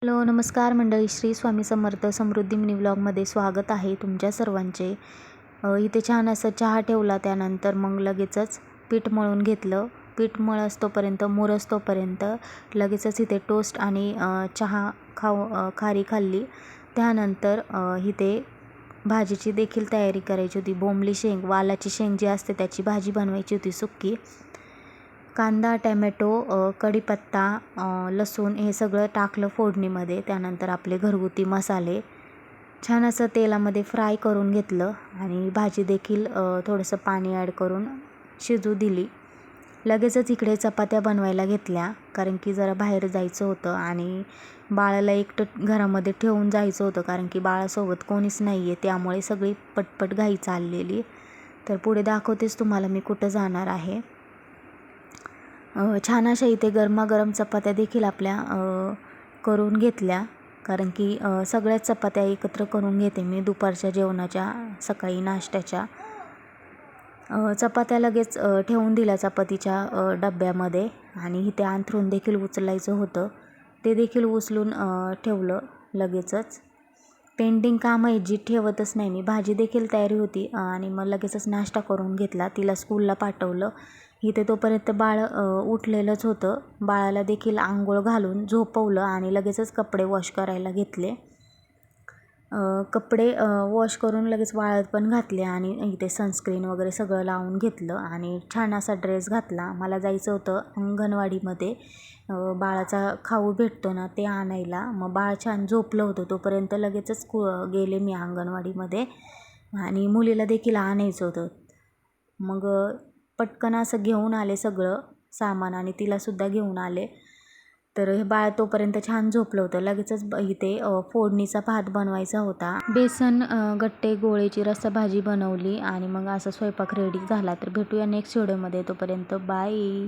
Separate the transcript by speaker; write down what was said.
Speaker 1: Hello नमस्कार मंडळी, श्री स्वामी समर्थ समृद्धी mini व्लॉगमध्ये स्वागत आहे तुमच्या सर्वांचे. इथे छान असं चहा ठेवला. त्यानंतर मग लगेचच पीठ मळून घेतलं. पीठ मळस्तोपर्यंत मुरस्तोपर्यंत लगेचच इथे टोस्ट आणि चहा खारी खाल्ली. त्यानंतर इथे भाजीची देखील तयारी करायची होती. बोंबली शेंग, वालाची शेंग जी असते त्याची भाजी बनवायची होती सुक्की. कांदा, टॅमॅटो, कढीपत्ता, लसूण हे सगळं टाकलं फोडणीमध्ये. त्यानंतर आपले घरगुती मसाले छान असं तेलामध्ये फ्राय करून घेतलं आणि भाजी देखील थोडंसं पाणी ॲड करून शिजू दिली. लगेचच इकडे चपात्या बनवायला घेतल्या, कारण की जरा बाहेर जायचं होतं आणि बाळाला एकटं घरामध्ये ठेवून जायचं होतं, कारण की बाळासोबत कोणीच नाही आहे. त्यामुळे सगळी पटपट घाई चाललेली. तर पुढे दाखवतेच तुम्हाला मी कुठं जाणार आहे. छान अशा इथे गरमागरम चपात्या देखील आपल्या करून घेतल्या, कारण की सगळ्याच चपात्या एकत्र करून घेते मी दुपारच्या जेवणाच्या, सकाळी नाश्त्याच्या. चपात्या लगेच ठेवून दिल्या चपातीच्या डब्यामध्ये आणि इथे अंथरूण देखील उचलायचं होतं, ते देखील उचलून ठेवलं. लगेचच पेंडिंग कामं आहे जी ठेवतच नाही मी. भाजी देखील तयारी होती आणि मग लगेचच नाश्ता करून घेतला, तिला स्कूलला पाठवलं. इथे तोपर्यंत बाळ उठलेलंच होतं. बाळाला देखील आंघोळ घालून झोपवलं आणि लगेचच कपडे वॉश करायला घेतले. कपडे वॉश करून लगेच वाळत पण घातले आणि इथे सनस्क्रीन वगैरे सगळं लावून घेतलं आणि छान असा ड्रेस घातला. मला जायचं होतं अंगणवाडीमध्ये, बाळाचा खाऊ भेटतो ना ते आणायला. मग बाळ छान झोपलं होतं तोपर्यंत लगेचच गेले मी अंगणवाडीमध्ये आणि मुलीला देखील आणायचं होतं. मग पटकन असं घेऊन आले सगळं सामान आणि तिलासुद्धा घेऊन आले. तर हे बाळ तोपर्यंत छान झोपलं होतं. लगेचच इथे फोडणीचा भात बनवायचा होता. बेसन गट्टे गोळेची रस्साभाजी बनवली आणि मग असा स्वयंपाक रेडी झाला. तर भेटूया नेक्स्ट व्हिडिओमध्ये. तोपर्यंत बाय.